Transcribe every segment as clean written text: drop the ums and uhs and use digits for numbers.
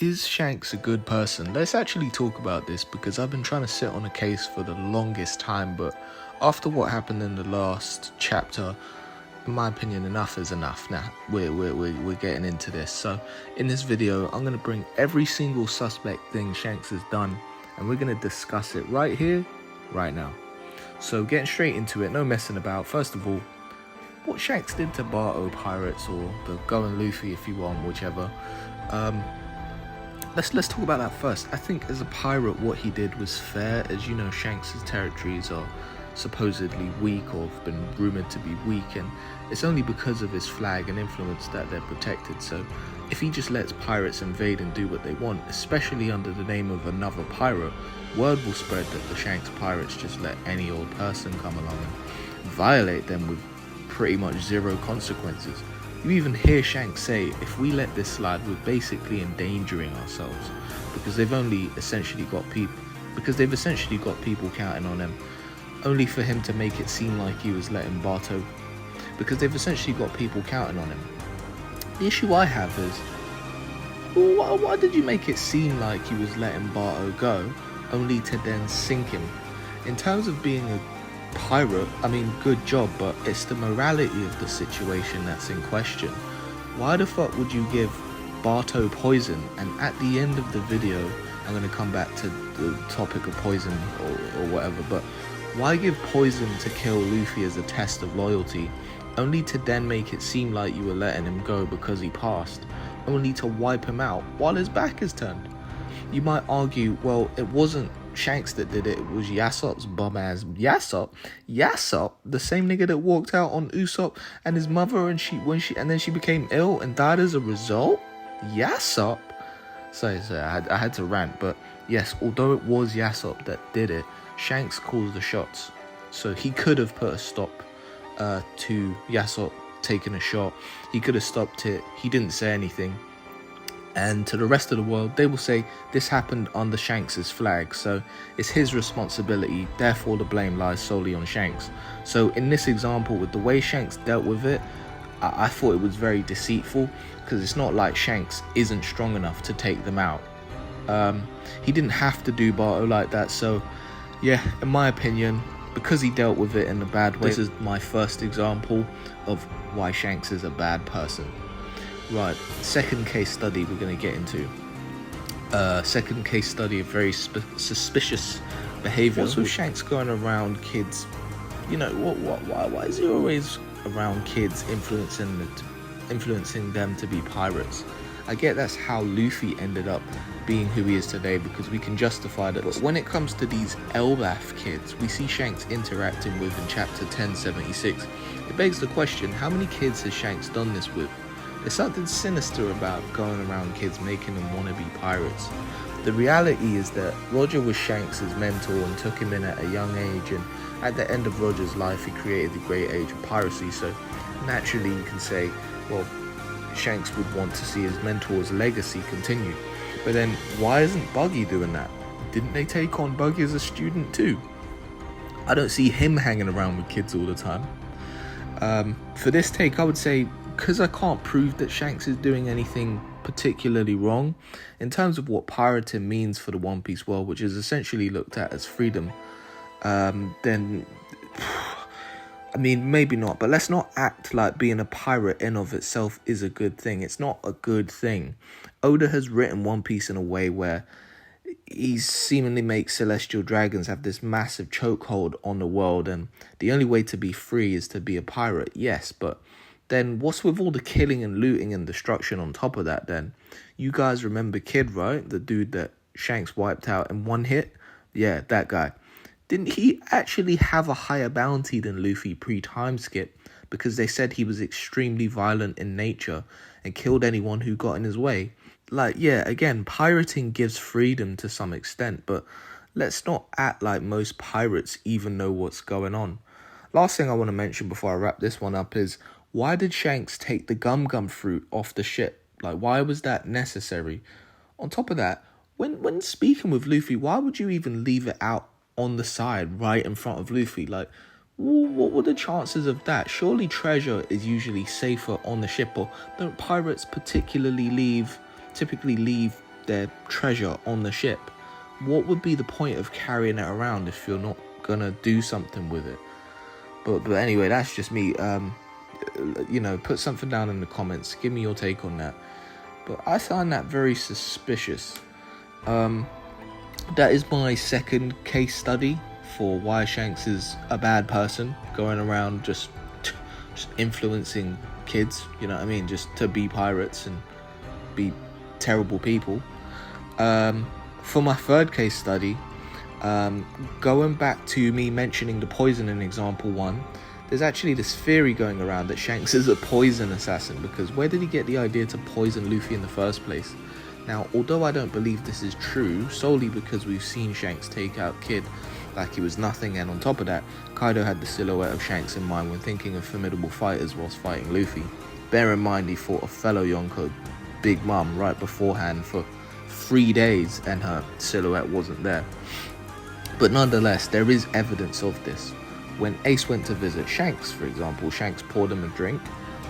Is Shanks a good person? Let's actually talk about this because I've been trying to sit on a case for the longest time, but after what happened in the last chapter, in my opinion, enough is enough. Now, we're getting into this. So, in this video, I'm going to bring every single suspect thing Shanks has done, and we're going to discuss it right here, right now. So, getting straight into it, no messing about. First of all, what Shanks did to Barto Pirates, or the Going Luffy if you want, whichever. Let's talk about that first. I think as a pirate, what he did was fair. As you know, Shanks' territories are supposedly weak, or have been rumoured to be weak, and it's only because of his flag and influence that they're protected. So if he just lets pirates invade and do what they want, especially under the name of another pirate, word will spread that the Shanks pirates just let any old person come along and violate them with pretty much zero consequences. You even hear Shanks say, if we let this slide, we're basically endangering ourselves, because they've essentially got people counting on him, only for him to make it seem like he was letting Barto, because they've essentially got people counting on him. The issue I have is, why did you make it seem like he was letting Barto go, only to then sink him? In terms of being a pirate, I mean, good job, but it's the morality of the situation that's in question. Why the fuck would you give Barto poison? And at the end of the video, I'm going to come back to the topic of poison or whatever, but why give poison to kill Luffy as a test of loyalty, only to then make it seem like you were letting him go because he passed, only to wipe him out while his back is turned? You might argue, well, it wasn't Shanks that did it, it was Yasopp's bum ass. Yasopp, the same nigga that walked out on Usopp and his mother, and then she became ill and died as a result. Yasopp. Sorry, I had to rant, but yes, although it was Yasopp that did it, Shanks calls the shots, so he could have put a stop to Yasopp taking a shot. He could have stopped it. He didn't say anything. And to the rest of the world, they will say this happened under Shanks' flag, so it's his responsibility, therefore the blame lies solely on Shanks. So in this example, with the way Shanks dealt with it, I thought it was very deceitful, because it's not like Shanks isn't strong enough to take them out. He didn't have to do Barto like that, so yeah, in my opinion, because he dealt with it in a bad way, this is my first example of why Shanks is a bad person. Right, second case study we're going to get into. Second case study of very suspicious behaviour. What's with Shanks going around kids? You know, why is he always around kids, influencing them to be pirates? I get that's how Luffy ended up being who he is today, because we can justify that. But when it comes to these Elbaf kids we see Shanks interacting with in chapter 1076, it begs the question, how many kids has Shanks done this with? There's something sinister about going around kids making them want to be pirates. The reality is that Roger was Shanks' mentor and took him in at a young age, and at the end of Roger's life he created the great age of piracy, so naturally you can say, well, Shanks would want to see his mentor's legacy continue. But then why isn't Buggy doing that? Didn't they take on Buggy as a student too? I don't see him hanging around with kids all the time. For this take, I would say, because I can't prove that Shanks is doing anything particularly wrong in terms of what pirating means for the One Piece world, which is essentially looked at as freedom, then I mean, maybe not, but let's not act like being a pirate in of itself is a good thing. It's not a good thing. Oda has written One Piece in a way where he seemingly makes celestial dragons have this massive chokehold on the world, and the only way to be free is to be a pirate. Yes, but then what's with all the killing and looting and destruction on top of that then? You guys remember Kid, right? The dude that Shanks wiped out in one hit? Yeah, that guy. Didn't he actually have a higher bounty than Luffy pre-time skip? Because they said he was extremely violent in nature and killed anyone who got in his way. Like, yeah, again, pirating gives freedom to some extent, but let's not act like most pirates even know what's going on. Last thing I want to mention before I wrap this one up is, why did Shanks take the gum fruit off the ship? Like, why was that necessary? On top of that, when speaking with Luffy, why would you even leave it out on the side right in front of Luffy? Like, what were the chances of that? Surely treasure is usually safer on the ship, or don't pirates typically leave their treasure on the ship. What would be the point of carrying it around if you're not gonna do something with it? But anyway, that's just me. Put something down in the comments. Give me your take on that. But I find that very suspicious. That is my second case study for why Shanks is a bad person, going around just influencing kids, you know what I mean, just to be pirates and be terrible people. For my third case study, going back to me mentioning the poison in example 1, there's actually this theory going around that Shanks is a poison assassin, because where did he get the idea to poison Luffy in the first place? Now, although I don't believe this is true, solely because we've seen Shanks take out Kid like he was nothing, and on top of that, Kaido had the silhouette of Shanks in mind when thinking of formidable fighters whilst fighting Luffy. Bear in mind he fought a fellow Yonko, Big Mom, right beforehand for 3 days, and her silhouette wasn't there. But nonetheless, there is evidence of this. When Ace went to visit Shanks, for example, Shanks poured him a drink,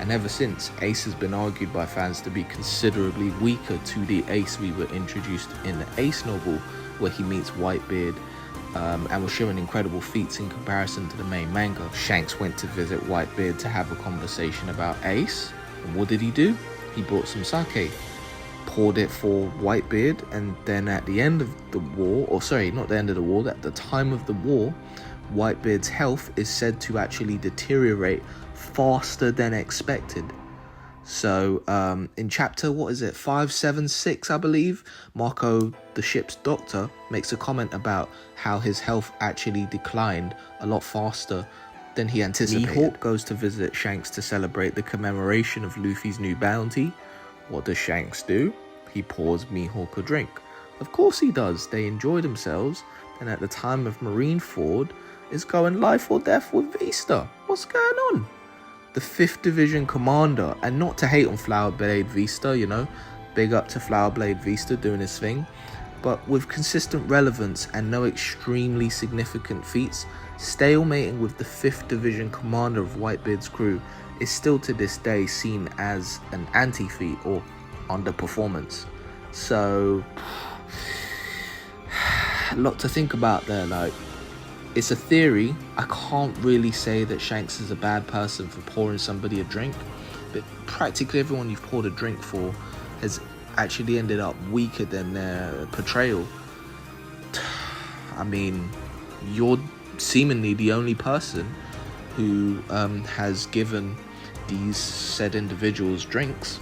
and ever since, Ace has been argued by fans to be considerably weaker to the Ace we were introduced in the Ace novel, where he meets Whitebeard, and was showing incredible feats in comparison to the main manga. Shanks went to visit Whitebeard to have a conversation about Ace, and what did he do? He brought some sake, poured it for Whitebeard, and then at the end of the war, or sorry, not the end of the war, at the time of the war, Whitebeard's health is said to actually deteriorate faster than expected. So in chapter, 576, I believe, Marco, the ship's doctor, makes a comment about how his health actually declined a lot faster than he anticipated. Mihawk goes to visit Shanks to celebrate the commemoration of Luffy's new bounty. What does Shanks do? He pours Mihawk a drink. Of course he does. They enjoy themselves, and at the time of Marineford is going life or death with Vista. What's going on? The 5th Division commander, and not to hate on Flowerblade Vista, you know, big up to Flowerblade Vista doing his thing, but with consistent relevance and no extremely significant feats, stalemating with the 5th Division commander of Whitebeard's crew is still to this day seen as an anti-feat or underperformance. So, a lot to think about there. Like, it's a theory. I can't really say that Shanks is a bad person for pouring somebody a drink, but practically everyone you've poured a drink for has actually ended up weaker than their portrayal. I mean, you're seemingly the only person who has given these said individuals drinks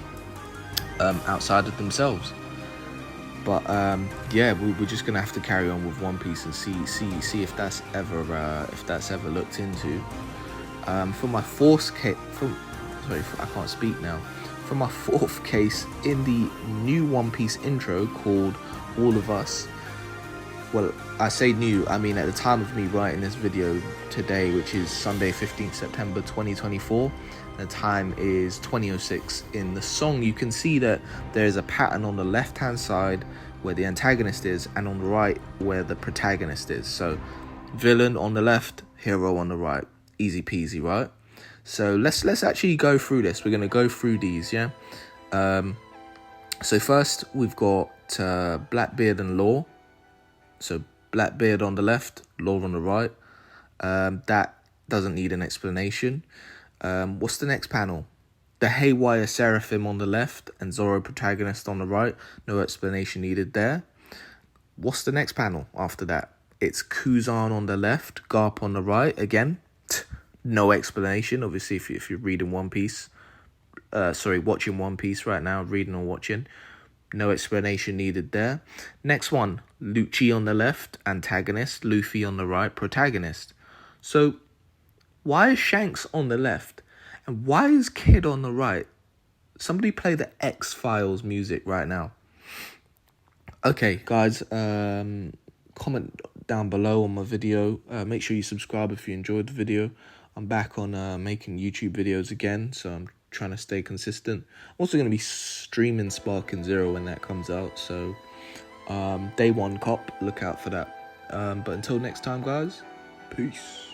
outside of themselves. But yeah, we're just gonna have to carry on with One Piece and see if that's ever looked into. For my fourth case, I can't speak now. For my fourth case in the new One Piece intro called All of Us. Well, I say new, I mean at the time of me writing this video today, which is Sunday 15th September 2024, the time is 20:06. In the song, you can see that there's a pattern on the left hand side where the antagonist is, and on the right where the protagonist is. So villain on the left, hero on the right. Easy peasy, right? So let's actually go through this. We're going to go through these, yeah? So first we've got Blackbeard and Law. So Blackbeard on the left, Law on the right. That doesn't need an explanation. What's the next panel? The Haywire Seraphim on the left and Zoro protagonist on the right. No explanation needed there. What's the next panel after that? It's Kuzan on the left, Garp on the right. Again, no explanation. Obviously, if you're reading One Piece, watching One Piece right now, reading or watching, no explanation needed there. Next one, Lucci on the left, antagonist. Luffy on the right, protagonist. So, why is Shanks on the left? And why is Kid on the right? Somebody play the X-Files music right now. Okay, guys, comment down below on my video. Make sure you subscribe if you enjoyed the video. I'm back on making YouTube videos again, so I'm trying to stay consistent. I'm also going to be streaming Sparking Zero when that comes out, so day one cop, look out for that. But until next time, guys, peace.